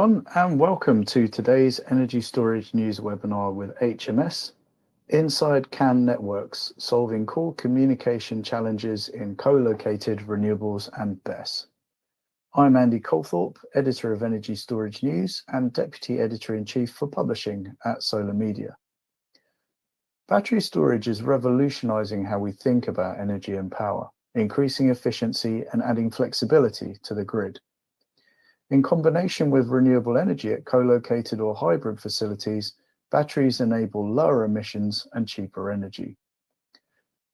everyone, and welcome to today's Energy Storage News webinar with HMS, Inside CAN Networks, Solving Core Communication Challenges in Co-Located Renewables and BESS. I'm Andy Colthorpe, Editor of Energy Storage News and Deputy Editor-in-Chief for Publishing at Solar Media. Battery storage is revolutionizing how we think about energy and power, increasing efficiency and adding flexibility to the grid. In combination with renewable energy at co-located or hybrid facilities, batteries enable lower emissions and cheaper energy.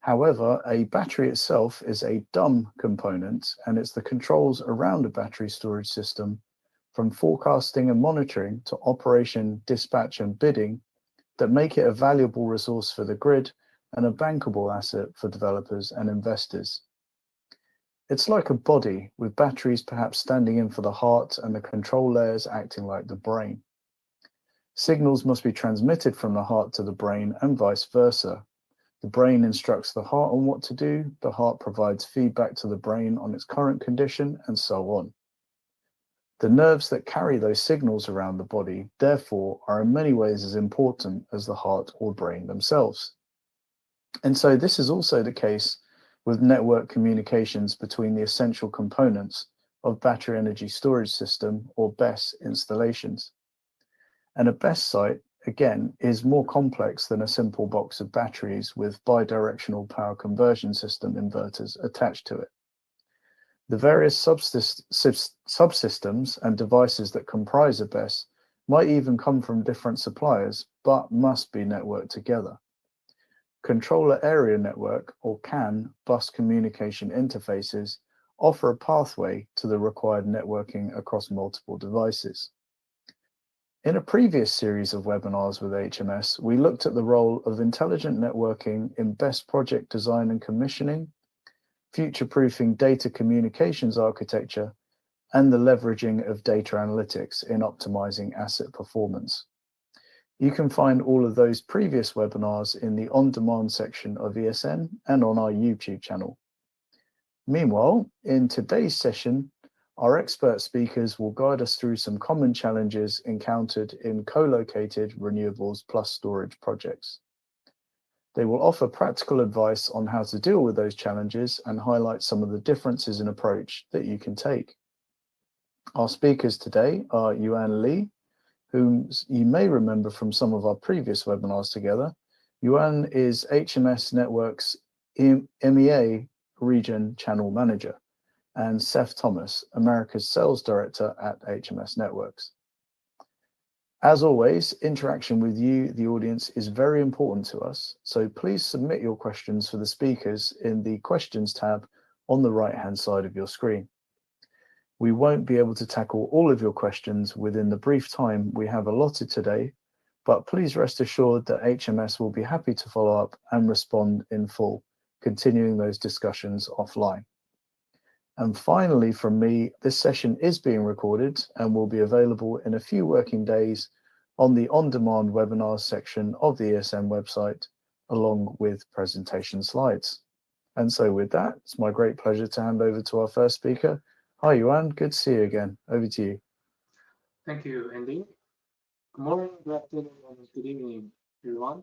However, a battery itself is a dumb component, and it's the controls around a battery storage system, from forecasting and monitoring to operation, dispatch, and bidding, that make it a valuable resource for the grid and a bankable asset for developers and investors. It's like a body, with batteries perhaps standing in for the heart and the control layers acting like the brain. Signals must be transmitted from the heart to the brain and vice versa. The brain instructs the heart on what to do, the heart provides feedback to the brain on its current condition, and so on. The nerves that carry those signals around the body, therefore, are in many ways as important as the heart or brain themselves. And so this is also the case with network communications between the essential components of battery energy storage system or BESS installations. And a BESS site, again, is more complex than a simple box of batteries with bidirectional power conversion system inverters attached to it. The various subsystems and devices that comprise a BESS might even come from different suppliers, but must be networked together. Controller Area Network, or CAN, bus communication interfaces offer a pathway to the required networking across multiple devices. In a previous series of webinars with HMS, we looked at the role of intelligent networking in BESS project design and commissioning, future-proofing data communications architecture, and the leveraging of data analytics in optimizing asset performance. You can find all of those previous webinars in the on-demand section of ESN and on our YouTube channel. Meanwhile, in today's session, our expert speakers will guide us through some common challenges encountered in co-located renewables plus storage projects. They will offer practical advice on how to deal with those challenges and highlight some of the differences in approach that you can take. Our speakers today are Yuan Li, whom you may remember from some of our previous webinars together. Yuan is HMS Network's EMEA Region Channel Manager, and Seth Thomas, America's Sales Director at HMS Networks. As always, interaction with you, the audience, is very important to us, so please submit your questions for the speakers in the Questions tab on the right-hand side of your screen. We won't be able to tackle all of your questions within the brief time we have allotted today, but please rest assured that HMS will be happy to follow up and respond in full, continuing those discussions offline. And finally, from me, this session is being recorded and will be available in a few working days on the on-demand webinars section of the ESN website, along with presentation slides. And so with that, it's my great pleasure to hand over to our first speaker. Hi, Yuan. Good to see you again. Over to you. Thank you, Andy. Good morning, good afternoon, and good evening, everyone.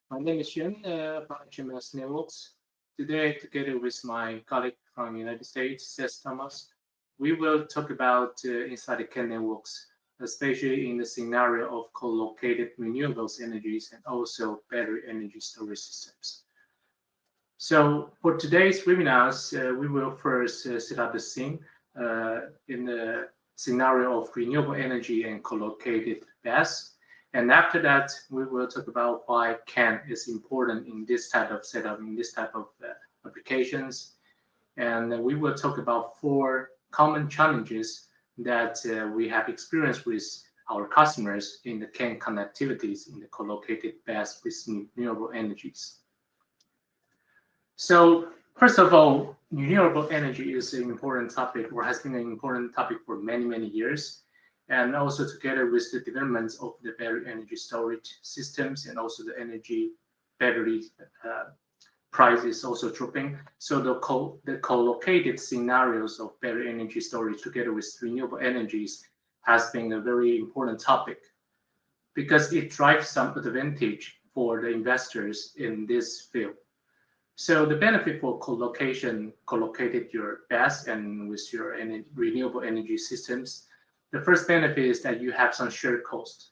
My name is Yuan from HMS Networks. Today, together with my colleague from the United States, Seth Thomas, we will talk about inside the CAN networks, especially in the scenario of co-located renewables energies and also battery energy storage systems. So for today's webinars, we will first set up the scene in the scenario of renewable energy and co-located BESS. And after that, we will talk about why CAN is important in this type of setup, in this type of applications. And we will talk about 4 common challenges that we have experienced with our customers in the CAN connectivities in the co-located BESS with renewable energies. So first of all, renewable energy is an important topic, or has been an important topic for many, many years. And also together with the development of the battery energy storage systems and also the energy battery prices also dropping. So the co-located scenarios of battery energy storage together with renewable energies has been a very important topic because it drives some advantage for the investors in this field. So the benefit for co-located your BESS and with your renewable energy systems, the first benefit is that you have some shared cost.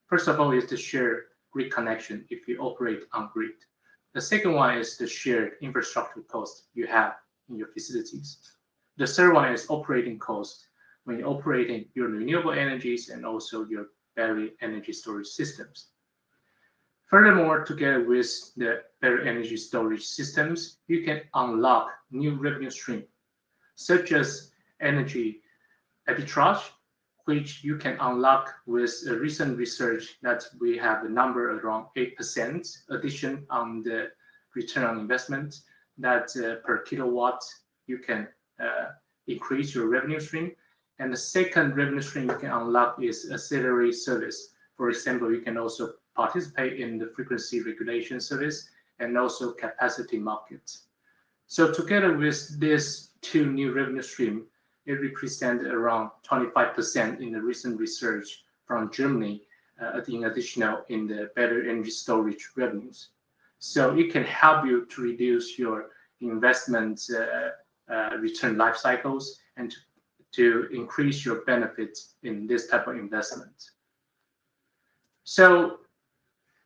First of all is the shared grid connection if you operate on grid. The second one is the shared infrastructure cost you have in your facilities. The third one is operating cost when you're operating your renewable energies and also your battery energy storage systems. Furthermore, together with the battery energy storage systems, you can unlock new revenue streams, such as energy arbitrage, which you can unlock with a recent research that we have a number around 8% addition on the return on investment that per kilowatt you can increase your revenue stream. And the second revenue stream you can unlock is ancillary service. For example, you can also participate in the frequency regulation service and also capacity markets. So together with these two new revenue streams, it represents around 25% in the recent research from Germany, in additional in the battery energy storage revenues. So it can help you to reduce your investment return life cycles and to increase your benefits in this type of investment. So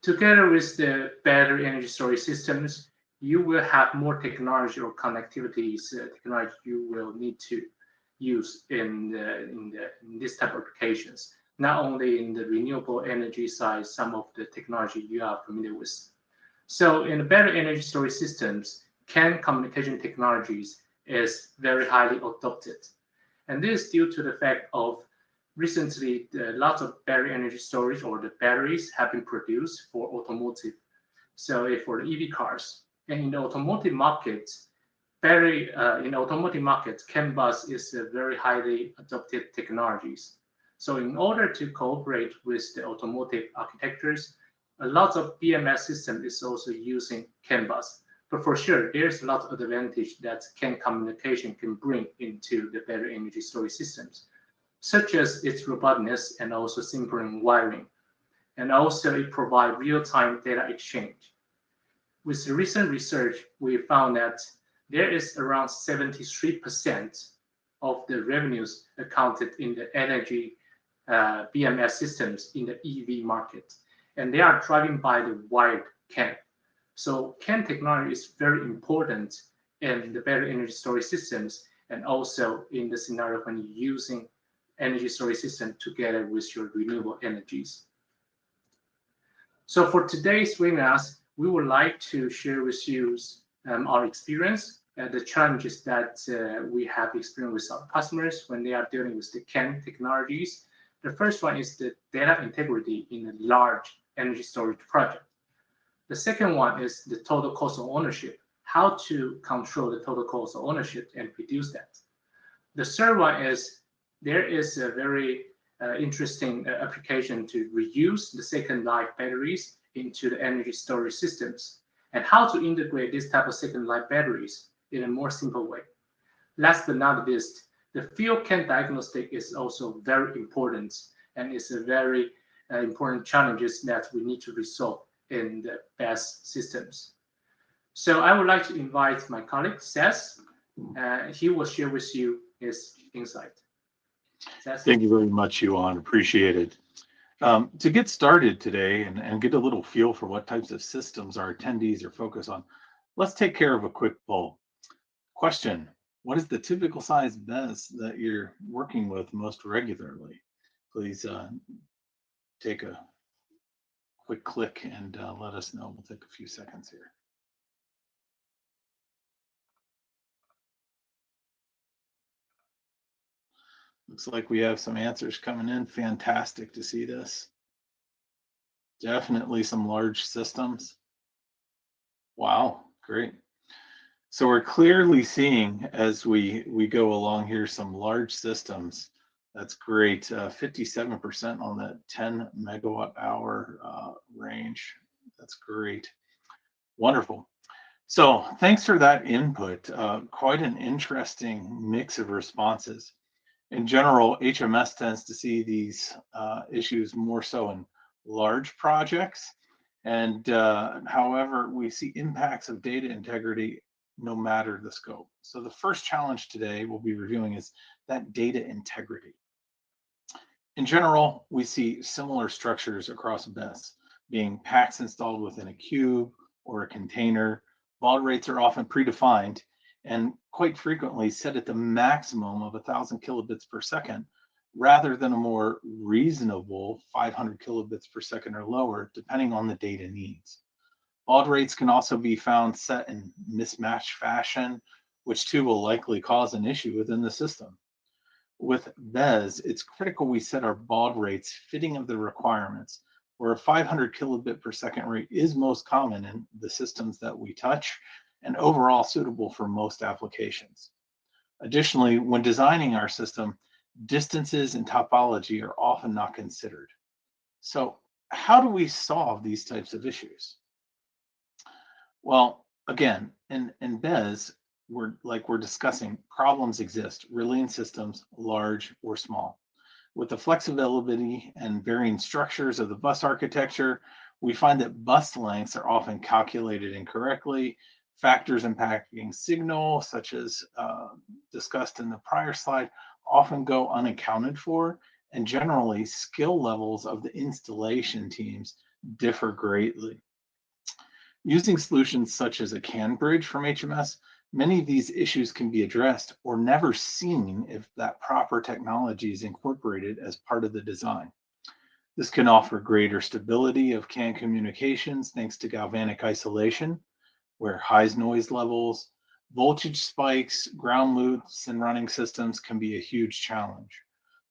together with the battery energy storage systems, you will have more technology or connectivities technology you will need to use in this type of applications. Not only in the renewable energy side, some of the technology you are familiar with. So in the battery energy storage systems, CAN communication technologies is very highly adopted. And this is due to the fact of recently, lots of battery energy storage or the batteries have been produced for automotive. So for the EV cars. And in the automotive market, CAN bus is a very highly adopted technologies. So in order to cooperate with the automotive architectures, a lot of BMS system is also using CAN bus. But for sure, there's a lot of advantage that CAN communication can bring into the battery energy storage systems, such as its robustness and also simple wiring. And also it provides real-time data exchange. With the recent research, we found that there is around 73% of the revenues accounted in the energy BMS systems in the EV market. And they are driven by the wired CAN. So CAN technology is very important in the battery energy storage systems and also in the scenario when you're using energy storage system together with your renewable energies. So for today's webinars, we would like to share with you our experience and the challenges that we have experienced with our customers when they are dealing with the CAN technologies. The first one is the data integrity in a large energy storage project. The second one is the total cost of ownership, how to control the total cost of ownership and reduce that. The third one is there is a very interesting application to reuse the second life batteries into the energy storage systems and how to integrate this type of second life batteries in a more simple way. Last but not least, the field CAN diagnostic is also very important and it's a very important challenges that we need to resolve in the BESS systems. So I would like to invite my colleague, Seth. He will share with you his insight. Seth? Thank you very much, Yuan. Appreciate it. To get started today and get a little feel for what types of systems our attendees are focused on, let's take care of a quick poll. Question: what is the typical size BESS that you're working with most regularly? Please take a quick click and let us know. We'll take a few seconds here. Looks like we have some answers coming in. Fantastic to see this. Definitely some large systems. Wow, great. So we're clearly seeing as we go along here some large systems. That's great. 57% on that 10 megawatt hour range. That's great. Wonderful. So thanks for that input. Quite an interesting mix of responses. In general, HMS tends to see these issues more so in large projects. And however, we see impacts of data integrity no matter the scope. So the first challenge today we'll be reviewing is that data integrity. In general, we see similar structures across BESS, being packs installed within a cube or a container. Baud rates are often predefined and quite frequently set at the maximum of 1,000 kilobits per second, rather than a more reasonable 500 kilobits per second or lower, depending on the data needs. Baud rates can also be found set in mismatched fashion, which too will likely cause an issue within the system. With BESS, it's critical we set our baud rates fitting of the requirements, where a 500 kilobit per second rate is most common in the systems that we touch and overall suitable for most applications. Additionally, when designing our system, distances and topology are often not considered. So how do we solve these types of issues? Well, again, in BESS, we're discussing, problems exist, relaying systems, large or small. With the flexibility and varying structures of the bus architecture, we find that bus lengths are often calculated incorrectly. Factors impacting signal, such as discussed in the prior slide, often go unaccounted for, and generally skill levels of the installation teams differ greatly. Using solutions such as a CAN bridge from HMS, many of these issues can be addressed or never seen if that proper technology is incorporated as part of the design. This can offer greater stability of CAN communications thanks to galvanic isolation, where high noise levels, voltage spikes, ground loops, and running systems can be a huge challenge,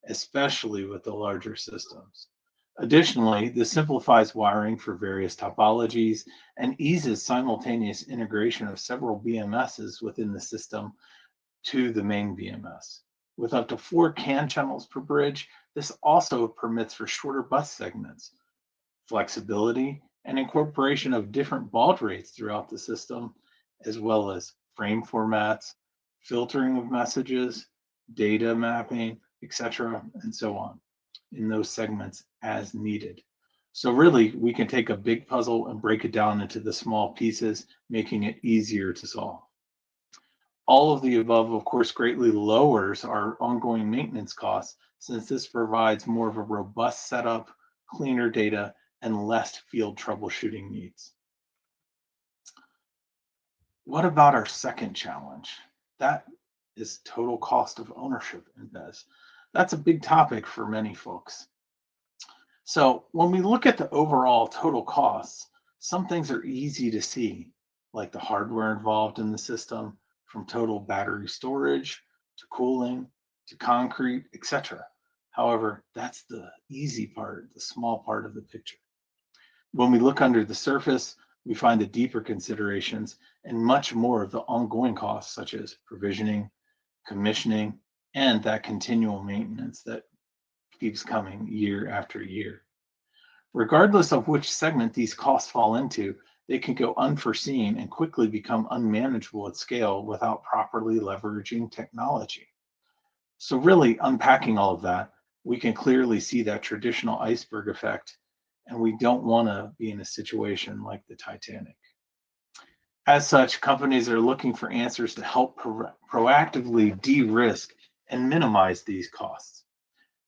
especially with the larger systems. Additionally, this simplifies wiring for various topologies and eases simultaneous integration of several BMSs within the system to the main BMS. With up to 4 CAN channels per bridge, this also permits for shorter bus segments, flexibility, and incorporation of different baud rates throughout the system, as well as frame formats, filtering of messages, data mapping, etc., and so on in those segments as needed. So really, we can take a big puzzle and break it down into the small pieces, making it easier to solve. All of the above, of course, greatly lowers our ongoing maintenance costs, since this provides more of a robust setup, cleaner data, and less field troubleshooting needs. What about our second challenge? That is total cost of ownership in BESS. That's a big topic for many folks. So when we look at the overall total costs, some things are easy to see, like the hardware involved in the system, from total battery storage to cooling to concrete, etc. However, that's the easy part, the small part of the picture. When we look under the surface, we find the deeper considerations and much more of the ongoing costs, such as provisioning, commissioning, and that continual maintenance that keeps coming year after year. Regardless of which segment these costs fall into, they can go unforeseen and quickly become unmanageable at scale without properly leveraging technology. So really unpacking all of that, we can clearly see that traditional iceberg effect, and we don't want to be in a situation like the Titanic. As such, companies are looking for answers to help proactively de-risk and minimize these costs.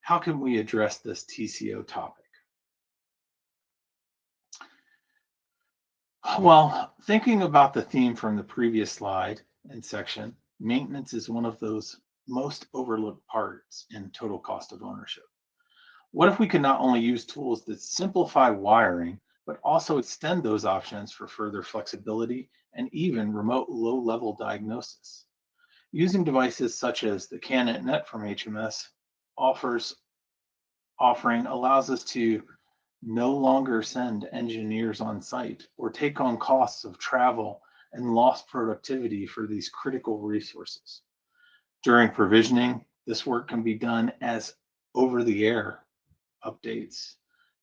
How can we address this TCO topic? Well, thinking about the theme from the previous slide and section, maintenance is one of those most overlooked parts in total cost of ownership. What if we could not only use tools that simplify wiring, but also extend those options for further flexibility and even remote low-level diagnosis? Using devices such as the CAN-net from HMS offering allows us to no longer send engineers on site or take on costs of travel and lost productivity for these critical resources. During provisioning, this work can be done as over-the-air updates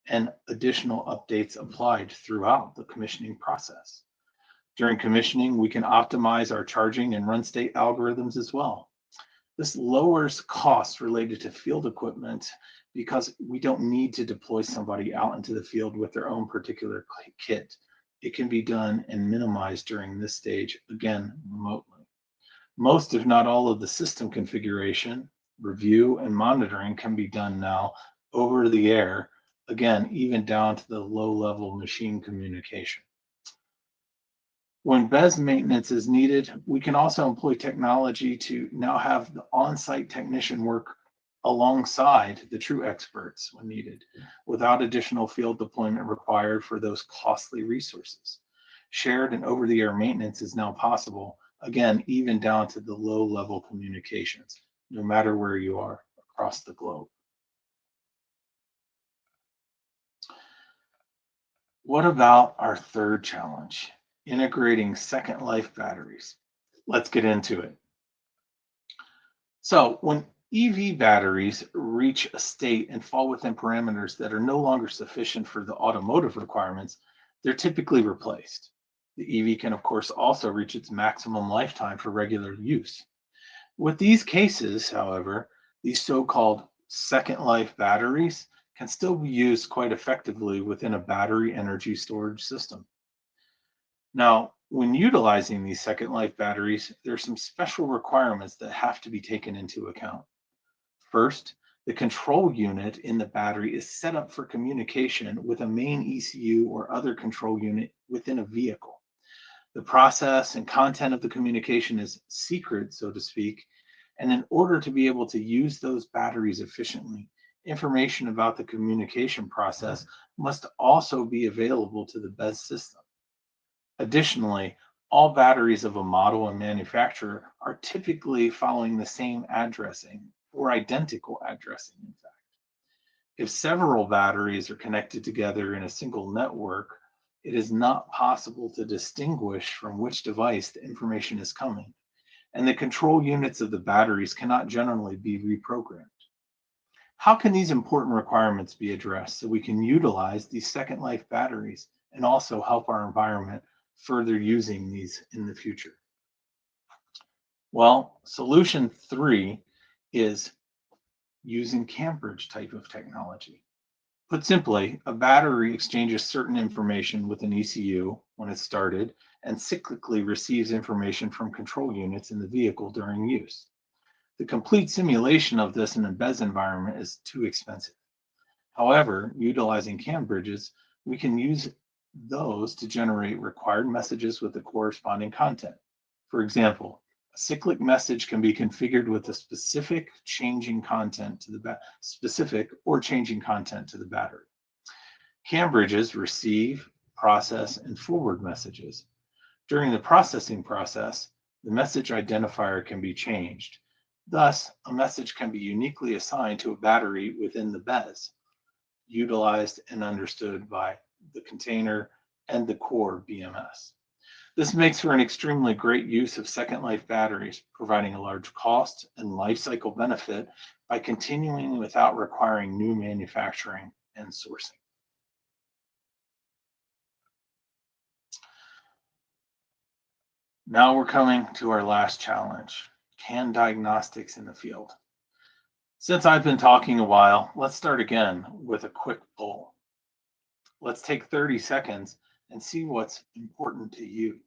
and additional updates applied throughout the commissioning process. During commissioning, we can optimize our charging and run state algorithms as well. This lowers costs related to field equipment because we don't need to deploy somebody out into the field with their own particular kit. It can be done and minimized during this stage, again, remotely. Most, if not all, of the system configuration, review, and monitoring can be done now over the air, again, even down to the low-level machine communication. When BESS maintenance is needed, we can also employ technology to now have the on-site technician work alongside the true experts when needed, without additional field deployment required for those costly resources. Shared and over-the-air maintenance is now possible, again, even down to the low-level communications, no matter where you are across the globe. What about our third challenge? Integrating second life batteries. Let's get into it. So when EV batteries reach a state and fall within parameters that are no longer sufficient for the automotive requirements, they're typically replaced. The EV can, of course, also reach its maximum lifetime for regular use. With these cases, however, these so-called second life batteries can still be used quite effectively within a battery energy storage system. Now, when utilizing these second life batteries, there are some special requirements that have to be taken into account. First, the control unit in the battery is set up for communication with a main ECU or other control unit within a vehicle. The process and content of the communication is secret, so to speak, and in order to be able to use those batteries efficiently, information about the communication process must also be available to the BESS system. Additionally, all batteries of a model and manufacturer are typically following the same addressing or identical addressing, in fact. If several batteries are connected together in a single network, it is not possible to distinguish from which device the information is coming, and the control units of the batteries cannot generally be reprogrammed. How can these important requirements be addressed so we can utilize these second life batteries and also help our environment further using these in the future? Well, solution 3 is using Cambridge type of technology. Put simply, a battery exchanges certain information with an ECU when it's started and cyclically receives information from control units in the vehicle during use. The complete simulation of this in a BESS environment is too expensive. However, utilizing Cambridges, we can use those to generate required messages with the corresponding content. For example, a cyclic message can be configured with a specific changing content to the battery. Cambridges receive, process, and forward messages. During the processing process, the message identifier can be changed. Thus, a message can be uniquely assigned to a battery within the BESS, utilized and understood by the container and the core BMS. This makes for an extremely great use of second life batteries, providing a large cost and life cycle benefit by continuing without requiring new manufacturing and sourcing. Now we're coming to our last challenge: can diagnostics in the field. Since I've been talking a while, let's start again with a quick poll. Let's take 30 seconds and see what's important to you.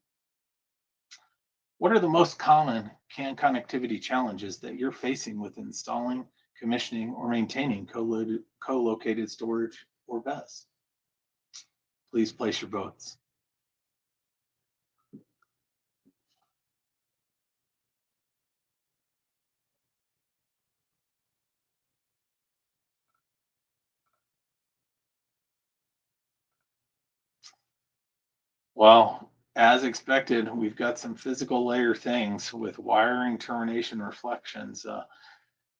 What are the most common CAN connectivity challenges that you're facing with installing, commissioning, or maintaining co-located storage or BESS? Please place your votes. Well, as expected, we've got some physical layer things with wiring, termination, reflections,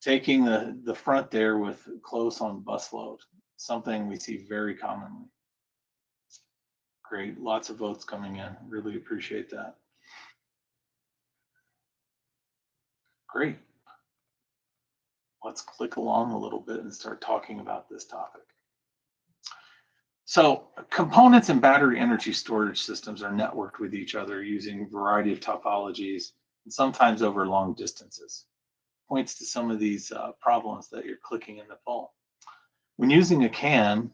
taking the front there with close on bus load, something we see very commonly. Great, lots of votes coming in. Really appreciate that. Great. Let's click along a little bit and start talking about this topic. So components and battery energy storage systems are networked with each other using a variety of topologies and sometimes over long distances. points to some of these problems that you're clicking in the poll. When using a CAN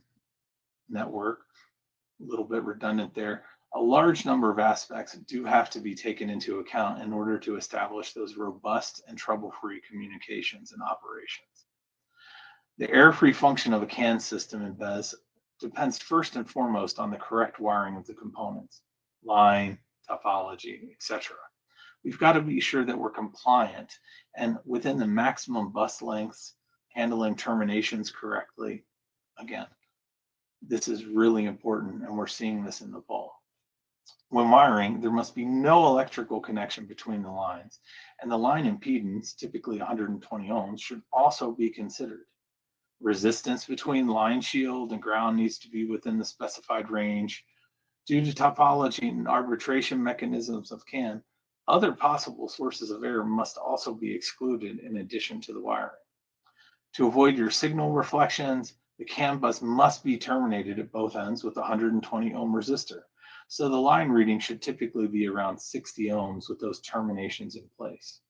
network, a little bit redundant there, a large number of aspects do have to be taken into account in order to establish those robust and trouble-free communications and operations. The error-free function of a CAN system in BESS depends first and foremost on the correct wiring of the components, line, topology, etc. We've got to be sure that we're compliant and within the maximum bus lengths, handling terminations correctly. Again, this is really important, and we're seeing this in the poll. When wiring, there must be no electrical connection between the lines, and the line impedance, typically 120 ohms, should also be considered. Resistance between line shield and ground needs to be within the specified range. Due to topology and arbitration mechanisms of CAN, other possible sources of error must also be excluded in addition to the wiring. To avoid your signal reflections, the CAN bus must be terminated at both ends with a 120 ohm resistor. So the line reading should typically be around 60 ohms with those terminations in place.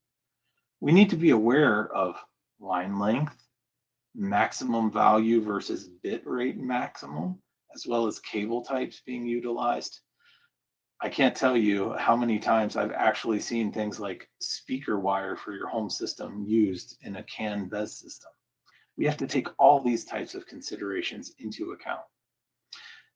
We need to be aware of line length, maximum value versus bit rate maximum, as well as cable types being utilized. I can't tell you how many times I've actually seen things like speaker wire for your home system used in a CAN BESS system. We have to take all these types of considerations into account.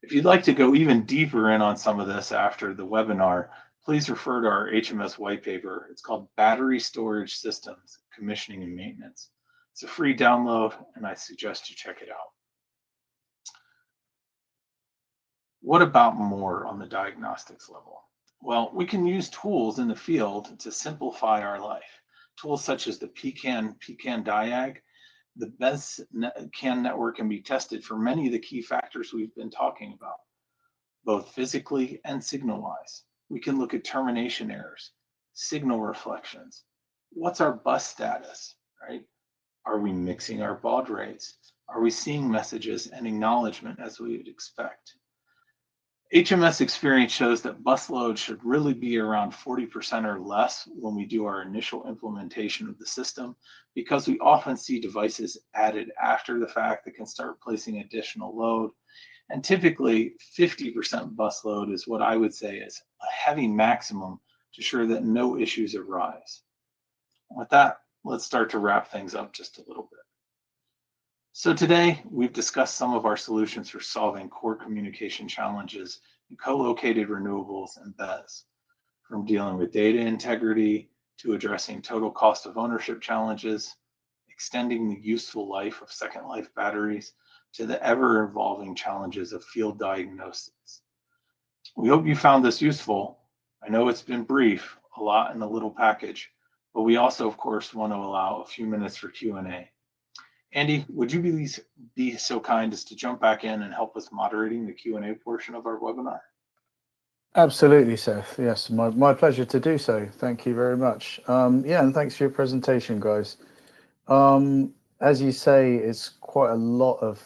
If you'd like to go even deeper in on some of this after the webinar, please refer to our HMS white paper. It's called Battery Storage Systems, Commissioning and Maintenance. It's a free download, and I suggest you check it out. What about more on the diagnostics level? Well, we can use tools in the field to simplify our life. Tools such as the PCAN Diag. The BESS CAN network can be tested for many of the key factors we've been talking about, both physically and signal-wise. We can look at termination errors, signal reflections. What's our bus status, right? Are we mixing our baud rates? Are we seeing messages and acknowledgement as we would expect? HMS experience shows that bus load should really be around 40% or less when we do our initial implementation of the system, because we often see devices added after the fact that can start placing additional load. And typically 50% bus load is what I would say is a heavy maximum to ensure that no issues arise. With that, let's start to wrap things up just a little bit. So today, we've discussed some of our solutions for solving core communication challenges in co-located renewables and BESS, from dealing with data integrity to addressing total cost of ownership challenges, extending the useful life of second life batteries, to the ever-evolving challenges of field diagnosis. We hope you found this useful. I know it's been brief, a lot in a little package, but we also, of course, want to allow a few minutes for Q&A. Andy, would you be so kind as to jump back in and help us moderating the Q&A portion of our webinar? Absolutely, Seth. Yes, my pleasure to do so. Thank you very much. Yeah, and thanks for your presentation, guys. As you say, it's quite a lot of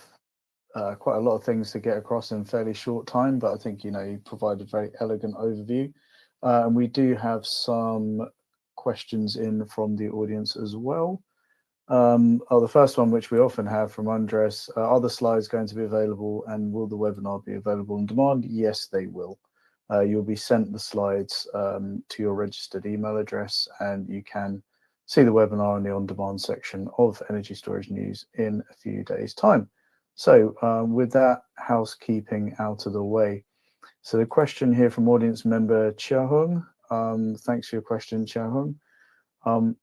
things to get across in a fairly short time, but I think you provided a very elegant overview. And we do have some questions in from the audience as well. The first one, which we often have from Andres, are the slides going to be available, and will the webinar be available on demand? Yes, they will. You'll be sent the slides to your registered email address, and you can see the webinar in the on-demand section of Energy Storage News in a few days' time. So with that housekeeping out of the way, so the question here from audience member Chia Hung, thanks for your question, Chia Hung.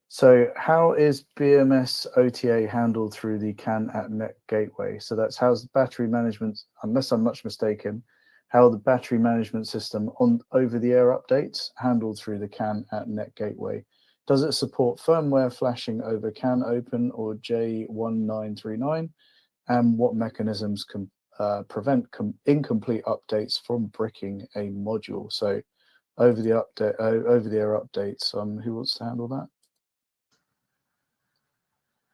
So how is BMS OTA handled through the CAN at Net gateway? So that's how's the battery management, unless I'm much mistaken, how the battery management system on over-the-air updates handled through the CAN at Net gateway. Does it support firmware flashing over CAN open or J1939? And what mechanisms can prevent incomplete updates from bricking a module? So over-the-air updates, who wants to handle that?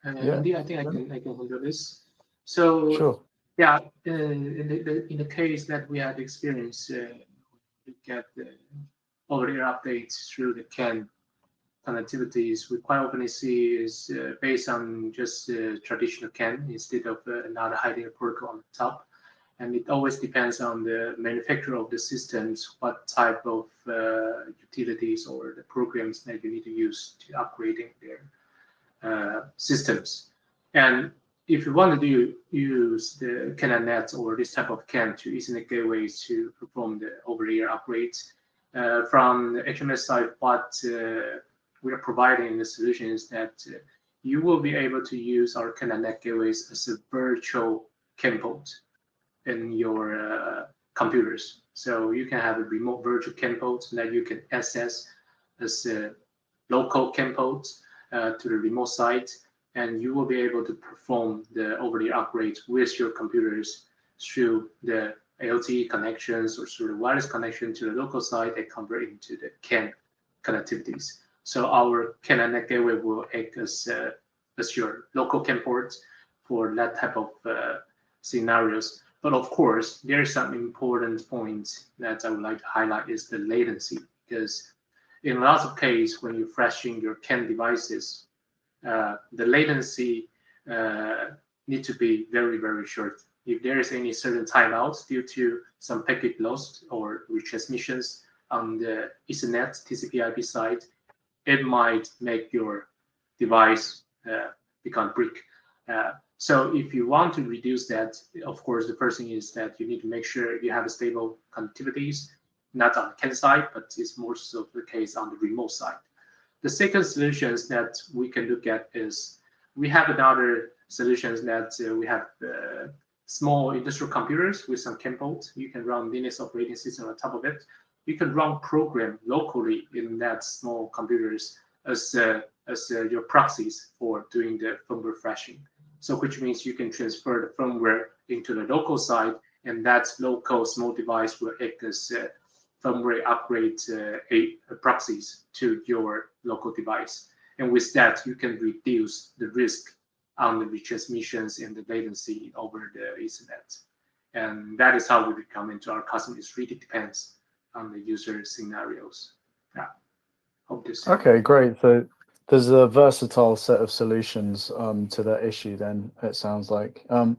Andy, I think I can handle this. So sure. Yeah, in the case that we had experienced, we get the over-the-air updates through the CAN connectivities we quite often see is based on just traditional CAN instead of another high-layer protocol on the top. And it always depends on the manufacturer of the systems, what type of utilities or the programs that you need to use to upgrading their systems. And if you want to use the CAN-net or this type of CAN to Ethernet gateways to perform the over-the-air upgrades, from the HMS side, what we are providing the solution is that you will be able to use our CAN-net gateways as a virtual CAN port in your computers. So you can have a remote virtual CAN port that you can access as a local CAN port to the remote site, and you will be able to perform the over-the-air upgrades with your computers through the LTE connections or through the wireless connection to the local site and convert into the CAN connectivities. So our CAN-net gateway will act as your local CAN port for that type of scenarios. But of course, there is some important points that I would like to highlight is the latency, because in lots of cases, when you're flashing your CAN devices, the latency need to be very, very short. If there is any certain timeouts due to some packet lost or retransmissions on the Ethernet TCP/IP side, it might make your device become brick. So if you want to reduce that, of course, the first thing is that you need to make sure you have a stable connectivities, not on the CAN side, but it's more so the case on the remote side. The second solutions that we can look at is we have another solutions that we have small industrial computers with some CAN ports. You can run Linux operating system on top of it. You can run program locally in that small computers as your proxies for doing the firmware flashing. So which means you can transfer the firmware into the local side, and that local small device will act as firmware upgrade proxies to your local device. And with that, you can reduce the risk on the retransmissions and the latency over the Ethernet. And that is how we become into our customers. It really depends on the user scenarios. Yeah. Hope this. Okay, great. So there's a versatile set of solutions to that issue then, it sounds like. And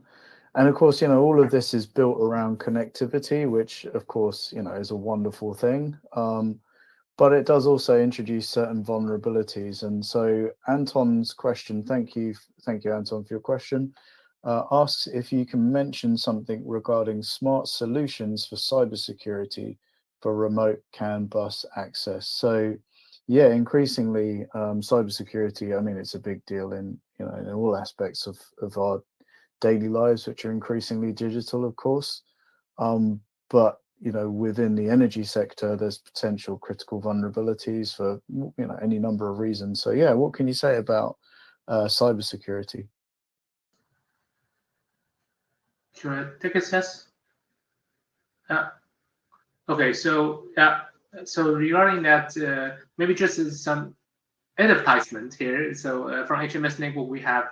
of course, all of this is built around connectivity, which of course, is a wonderful thing. But it does also introduce certain vulnerabilities. And so Anton's question, thank you, Anton, for your question, asks if you can mention something regarding smart solutions for cybersecurity for remote CAN bus access. So yeah, increasingly cybersecurity, I mean, it's a big deal in all aspects of our daily lives, which are increasingly digital, of course. But within the energy sector, there's potential critical vulnerabilities for any number of reasons. So yeah, what can you say about cybersecurity? Should I take a test? Okay, so so regarding that, maybe just some advertisement here. So from HMS Network, we have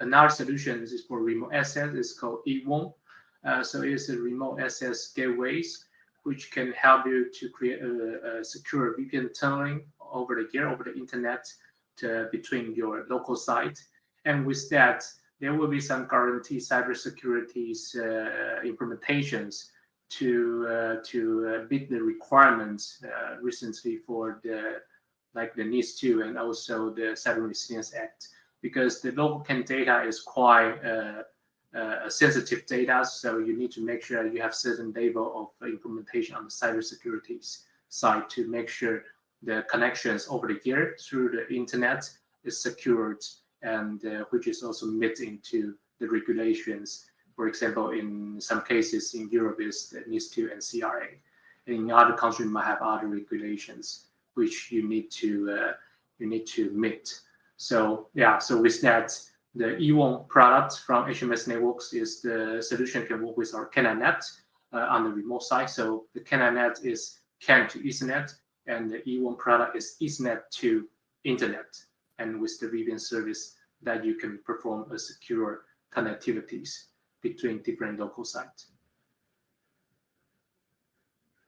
another solution is for remote access. It's called EWON. So it's a remote access gateways, which can help you to create a secure VPN tunneling over the internet between your local site. And with that, there will be some guaranteed cybersecurity implementations to meet the requirements recently for the NIS2 and also the Cyber Resilience Act, because the local CAN data is quite sensitive data, so you need to make sure you have certain level of implementation on the cybersecurity side to make sure the connections over the air through the internet is secured, and which is also met into the regulations. For example, in some cases in Europe is the NIS2 and CRA. And in other countries, you might have other regulations which you need to meet. So yeah, so with that, the EWON product from HMS Networks is the solution can work with our CAN-net on the remote side. So the CAN-net is CAN to Ethernet, and the EWON product is Ethernet to Internet, and with the VPN service that you can perform a secure connectivities between different local sites.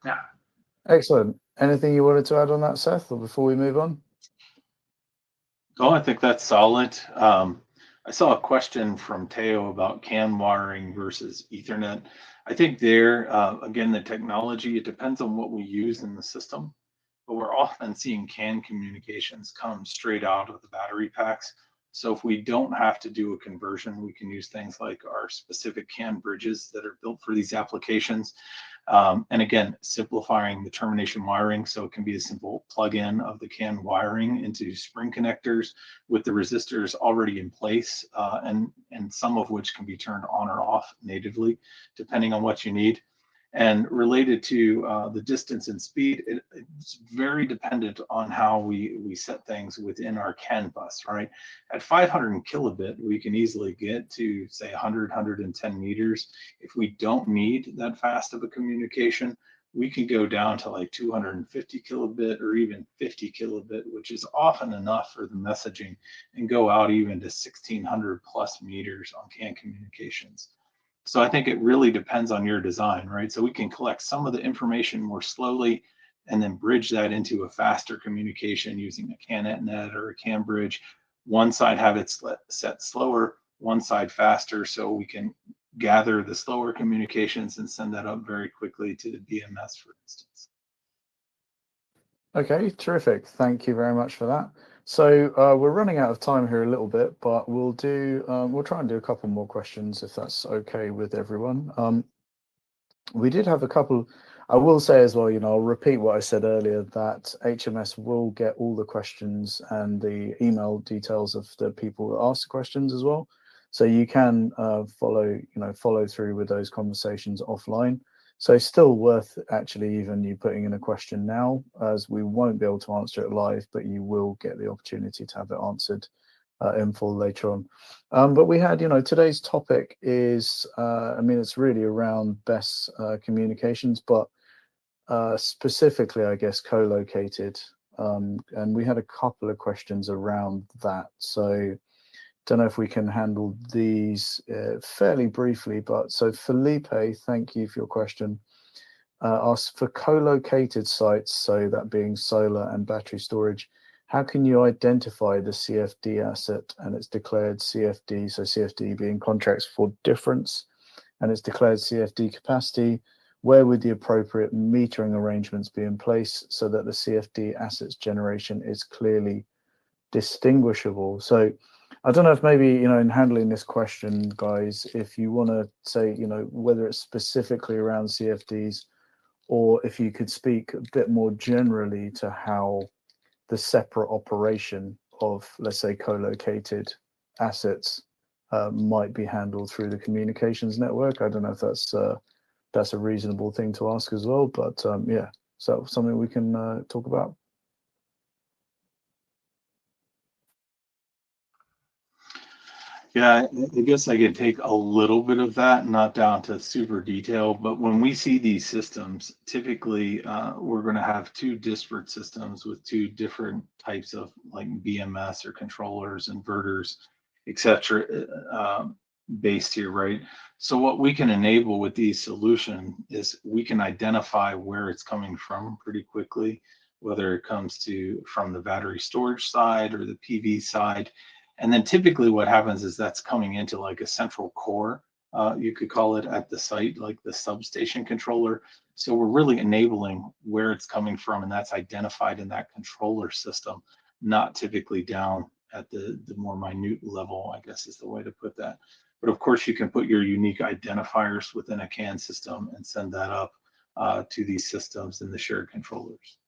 Yeah. Excellent. Anything you wanted to add on that, Seth, or before we move on? Oh, I think that's solid. I saw a question from Teo about CAN wiring versus Ethernet. I think there, again, the technology, it depends on what we use in the system, but we're often seeing CAN communications come straight out of the battery packs. So if we don't have to do a conversion, we can use things like our specific CAN bridges that are built for these applications. And again, simplifying the termination wiring. So it can be a simple plug-in of the CAN wiring into spring connectors with the resistors already in place, and some of which can be turned on or off natively, depending on what you need. And related to the distance and speed, it's very dependent on how we set things within our CAN bus, right? At 500 kilobit, we can easily get to, say, 100, 110 meters. If we don't need that fast of a communication, we can go down to like 250 kilobit or even 50 kilobit, which is often enough for the messaging, and go out even to 1600 plus meters on CAN communications. So I think it really depends on your design, right? So we can collect some of the information more slowly and then bridge that into a faster communication using a CAN-net or a CAN bridge. One side have it set slower, one side faster, so we can gather the slower communications and send that up very quickly to the BMS, for instance. Okay, terrific. Thank you very much for that. So we're running out of time here a little bit, but we'll try and do a couple more questions if that's okay with everyone. We did have a couple. I will say as well, I'll repeat what I said earlier, that HMS will get all the questions and the email details of the people that asked the questions as well. So you can follow through with those conversations offline. So still worth actually even you putting in a question now, as we won't be able to answer it live, but you will get the opportunity to have it answered in full later on. But we had, today's topic is, it's really around BESS communications, but specifically, I guess, co-located. And we had a couple of questions around that. So don't know if we can handle these fairly briefly, but so Felipe, thank you for your question. Asked for co-located sites, so that being solar and battery storage, how can you identify the CFD asset and its declared CFD, so CFD being contracts for difference, and its declared CFD capacity? Where would the appropriate metering arrangements be in place so that the CFD assets generation is clearly distinguishable? So I don't know if maybe, in handling this question, guys, if you want to say, whether it's specifically around CFDs, or if you could speak a bit more generally to how the separate operation of, let's say, co-located assets might be handled through the communications network. I don't know if that's a reasonable thing to ask as well, but yeah, so something we can talk about. Yeah, I guess I could take a little bit of that, not down to super detail, but when we see these systems, typically we're going to have two disparate systems with two different types of like BMS or controllers, inverters, etc. Based here, right? So what we can enable with these solutions is we can identify where it's coming from pretty quickly, whether it comes from the battery storage side or the PV side. And then typically what happens is that's coming into like a central core, you could call it, at the site, like the substation controller. So we're really enabling where it's coming from, and that's identified in that controller system, not typically down at the more minute level, I guess is the way to put that. But of course, you can put your unique identifiers within a CAN system and send that up to these systems in the shared controllers.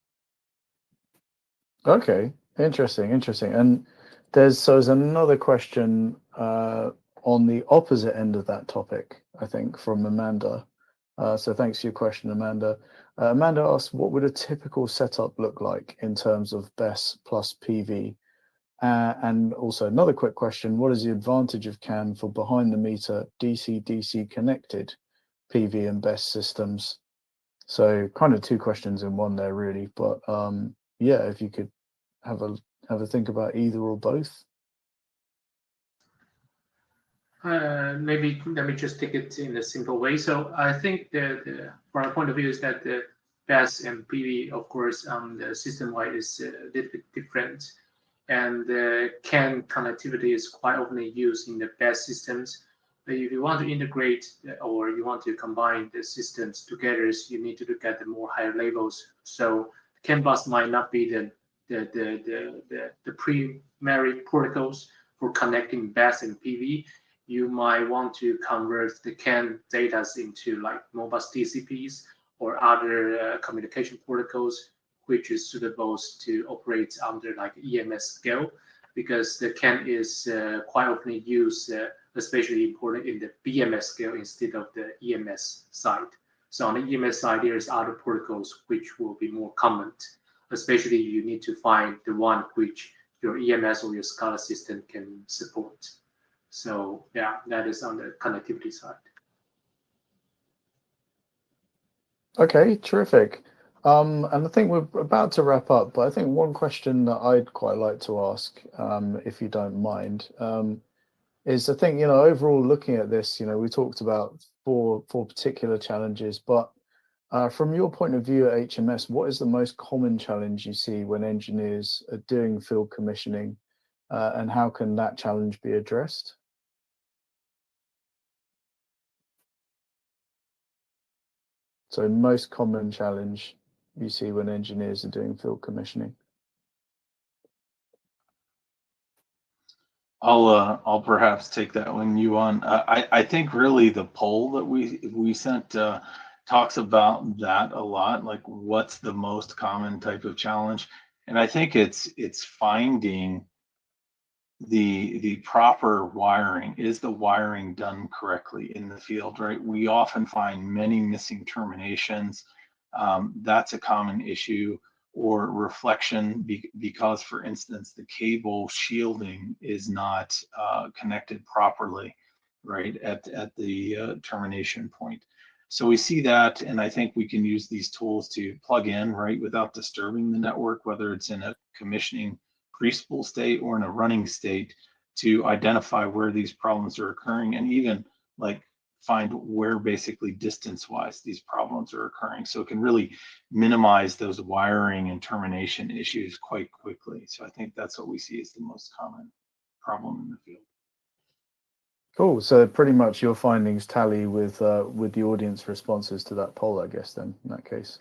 Okay, interesting. And there's another question on the opposite end of that topic, I think, from Amanda. So thanks for your question, Amanda. Amanda asked, what would a typical setup look like in terms of BESS plus PV? And also another quick question, what is the advantage of CAN for behind the meter DC-DC connected PV and BESS systems? So kind of two questions in one there, really. But yeah, if you could have a think about either or both. Maybe let me just take it in a simple way. So I think from our point of view is that the BESS and PV, of course, the system-wide is a little bit different. and the CAN connectivity is quite often used in the BESS systems. But if you want to integrate or you want to combine the systems together, you need to look at the more higher levels. So CAN bus might not be the primary protocols for connecting BESS and PV. You might want to convert the CAN data into like Modbus TCPs or other communication protocols, which is suitable to operate under like EMS scale, because the CAN is quite often used, especially important in the BMS scale instead of the EMS side. So on the EMS side, there's other protocols which will be more common, especially you need to find the one which your EMS or your SCADA system can support. So yeah, that is on the connectivity side. Okay, terrific. And I think we're about to wrap up, but I think one question that I'd quite like to ask, if you don't mind, is I think, overall looking at this, we talked about four particular challenges, but from your point of view at HMS, what is the most common challenge you see when engineers are doing field commissioning, and how can that challenge be addressed? So most common challenge you see when engineers are doing field commissioning. I'll perhaps take that one, Yuan. I think really the poll that we sent talks about that a lot, like what's the most common type of challenge, and I think it's finding the proper wiring. Is the wiring done correctly in the field, right? We often find many missing terminations. That's a common issue, or reflection because, for instance, the cable shielding is not connected properly, right, at the termination point. So we see that, and I think we can use these tools to plug in, right, without disturbing the network, whether it's in a commissioning prespool state or in a running state, to identify where these problems are occurring, and even like find where basically distance wise these problems are occurring, so it can really minimize those wiring and termination issues quite quickly. So I think that's what we see as the most common problem in the field. Cool. So pretty much your findings tally with the audience responses to that poll, I guess, then in that case.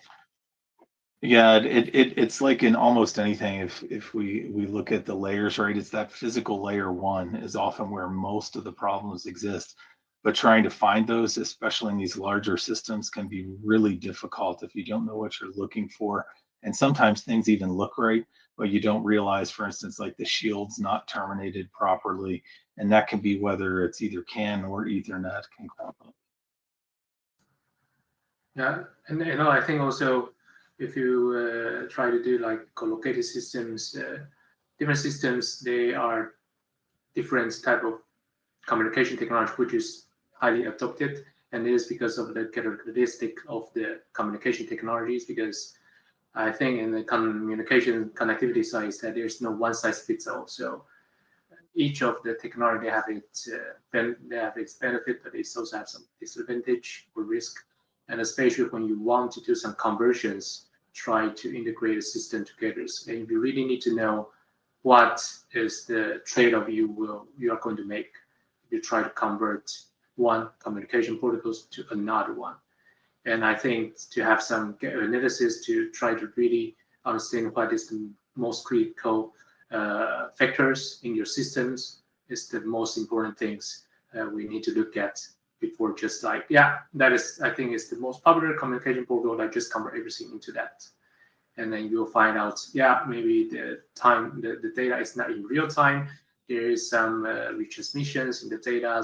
Yeah, it's like in almost anything. If we look at the layers, right, it's that physical layer one is often where most of the problems exist. But trying to find those, especially in these larger systems, can be really difficult if you don't know what you're looking for. And sometimes things even look right, but you don't realize, for instance, like the shield's not terminated properly, and that can be whether it's either CAN or Ethernet can crop up. Yeah, and I think also if you try to do like co-located systems, different systems, they are different type of communication technology which is highly adopted, and it is because of the characteristic of the communication technologies. Because I think in the communication connectivity side is that there's no one size fits all. So each of the technology have its benefit, but it also have some disadvantage or risk. And especially when you want to do some conversions, try to integrate a system together. And you really need to know what is the trade-off you are going to make. You try to convert one communication protocols to another one. And I think to have some analysis to try to really understand what is the most critical factors in your systems is the most important things we need to look at before just like, yeah, that is, I think is the most popular communication protocol that just convert everything into that. And then you'll find out, yeah, maybe the data is not in real time. There is some retransmissions in the data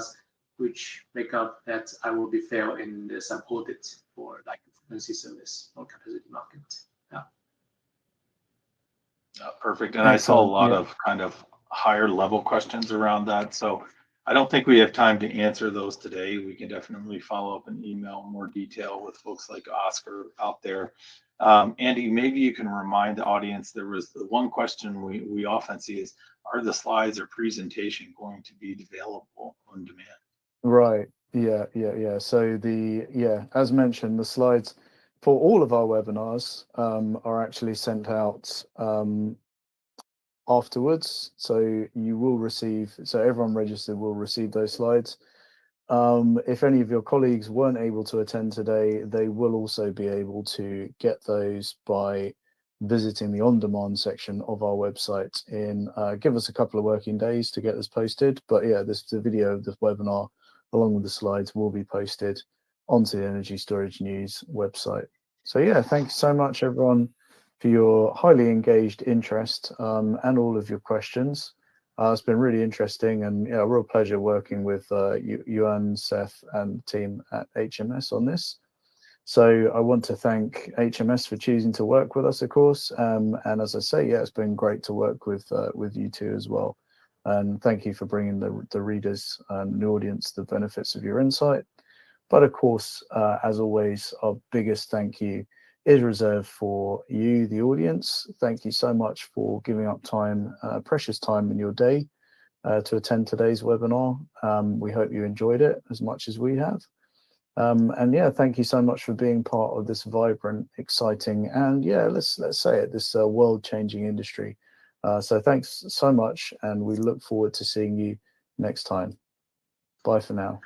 which make up that I will be fail in some audit for like frequency service or capacity market. Yeah. Perfect. And I saw a lot of kind of higher level questions around that. So I don't think we have time to answer those today. We can definitely follow up in email more detail with folks like Oscar out there. Andy, maybe you can remind the audience, there was the one question we often see is, are the slides or presentation going to be available on demand? Right. Yeah. So as mentioned, the slides for all of our webinars are actually sent out afterwards. So you will receive, so everyone registered will receive those slides. If any of your colleagues weren't able to attend today, they will also be able to get those by visiting the on-demand section of our website in give us a couple of working days to get this posted. But yeah, the video of this webinar along with the slides will be posted onto the Energy Storage News website. So yeah, thank you so much everyone for your highly engaged interest and all of your questions. It's been really interesting and a real pleasure working with Yuan, Seth and the team at HMS on this. So I want to thank HMS for choosing to work with us, of course. And as I say, yeah, it's been great to work with you two as well. And thank you for bringing the readers and the audience the benefits of your insight. But of course, as always, our biggest thank you is reserved for you, the audience. Thank you so much for giving up time, precious time in your day to attend today's webinar. We hope you enjoyed it as much as we have. And yeah, thank you so much for being part of this vibrant, exciting, and yeah, let's say it, this world-changing industry. So thanks so much, and we look forward to seeing you next time. Bye for now.